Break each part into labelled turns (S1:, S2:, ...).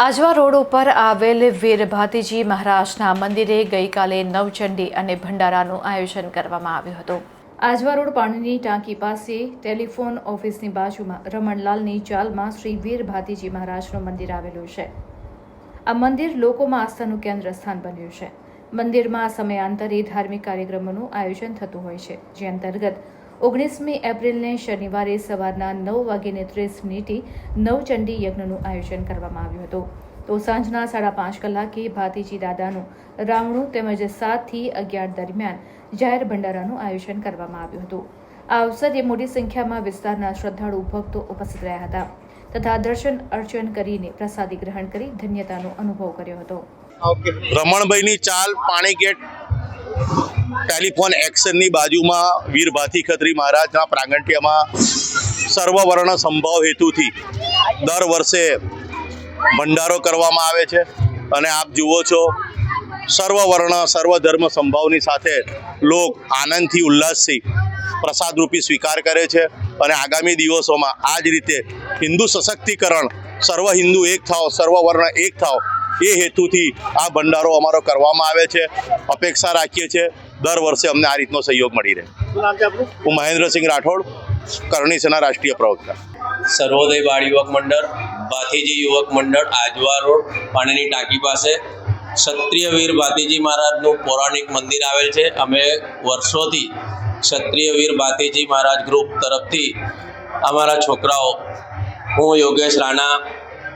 S1: Ajwa road ઉપર આવેલ વીર ભાતીજી મહારાજના મંદિરે ગઈકાલે નવચંડી અને ભંડારાનું આયોજન કરવામાં આવ્યું હતું। આજવા રોડ પાણીની ટાંકી પાસે ટેલિફોન ઓફિસની બાજુમાં રમણલાલની ચાલમાં શ્રી વીર ભાતીજી મહારાજનું મંદિર આવેલું છે। આ મંદિર લોકોમાં આસ્થાનું કેન્દ્ર સ્થાન બન્યું છે। મંદિરમાં સમયાંતરે ધાર્મિક કાર્યક્રમોનું આયોજન થતું હોય છે, જે અંતર્ગત 19મી એપ્રિલને શનિવારે સવારના 9:30 નવચંડી યજ્ઞનું આયોજન કરવામાં આવ્યું હતું। તો સાંજના 5:30 કલાકે ભાતીજી દાદાનું રાવણું તેમજ 7 થી 11 દરમિયાન જાહેર ભંડારાનું આયોજન કરવામાં આવ્યું હતું। આ અવસરે મોટી સંખ્યામાં વિસ્તારના શ્રદ્ધાળુ ભક્તો ઉપસ્થિત રહ્યા હતા તથા દર્શન અર્ચન કરીને પ્રસાદી ગ્રહણ કરી ધન્યતાનો અનુભવ કર્યો હતો।
S2: રમણભાઈની ચાલ પાણી ગેટ ટેલિફોન એક્શનની બાજુમાં વીર ભાતી ખત્રી મહારાજના પ્રાગટ્યમાં સર્વવર્ણ સંભાવ હેતુથી દર વર્ષે ભંડારો કરવામાં આવે છે અને આપ જુઓ છો સર્વવર્ણ સર્વધર્મ સંભાવની સાથે લોક આનંદથી ઉલ્લાસથી પ્રસાદરૂપી સ્વીકાર કરે છે અને આગામી દિવસોમાં આ જ રીતે હિન્દુ સશક્તિકરણ સર્વ હિન્દુ એક થાવ સર્વવર્ણ એક થાવ એ હેતુથી આ ભંડારો અમારો કરવામાં આવે છે। અપેક્ષા રાખીએ છીએ દર વર્ષે અમને આ રીતનો સહયોગ મળી રહે। હું મહેન્દ્રસિંહ રાઠોડ, કરણી સેના રાષ્ટ્રીય પ્રવક્તા।
S3: સર્વોદય બાળ યુવક મંડળ, ભાતીજી યુવક મંડળ, આજવા રોડ પાણીની ટાંકી પાસે ક્ષત્રિય વીર ભાતીજી મહારાજનું પૌરાણિક મંદિર આવેલ છે। અમે વર્ષોથી ક્ષત્રિય વીર ભાતીજી મહારાજ ગ્રુપ તરફથી અમારા છોકરાઓ, હું યોગેશ રાણા,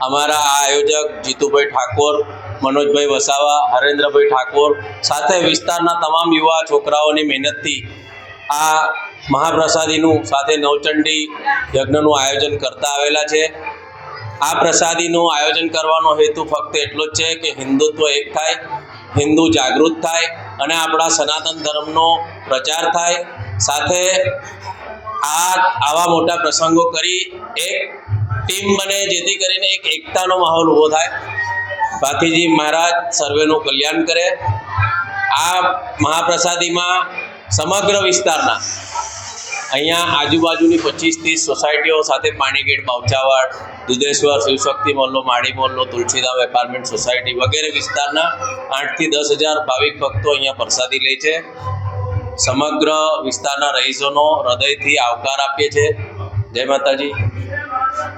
S3: અમારા આ આયોજક જીતુભાઈ ઠાકોર, મનોજભાઈ વસાવા, હરેન્દ્રભાઈ ઠાકોર સાથે વિસ્તારના તમામ યુવા છોકરાઓની મહેનતથી આ મહાપ્રસાદીનું સાથે નવચંડી યજ્ઞનું આયોજન કરતા આવેલા છે। આ પ્રસાદીનું આયોજન કરવાનો હેતુ ફક્ત એટલો જ છે કે હિન્દુત્વ એક થાય, હિન્દુ જાગૃત થાય અને આપણા સનાતન ધર્મનો પ્રચાર થાય। સાથે આવા મોટા પ્રસંગો કરી એક ટીમ બને, જેથી કરીને એક એકતાનો માહોલ ઊભો થાય। ભાતીજી મહારાજ સર્વેનું કલ્યાણ કરે। આ મહાપ્રસાદીમાં સમગ્ર વિસ્તારના અહીંયા આજુબાજુની 25-30 સોસાયટીઓ સાથે પાણીગેટ, બાવચાવાડ, દુધેશ્વર, શિવશક્તિ મોહલ્લો, માળી મોહલ્લો, તુલસીધામ એપાર્ટમેન્ટ સોસાયટી વગેરે વિસ્તારના 8 થી 10,000 ભાવિક ભક્તો અહીંયા પ્રસાદી લે છે। સમગ્ર વિસ્તારના રહીશોનો હૃદયથી આવકાર આપીએ છીએ। જય માતાજી।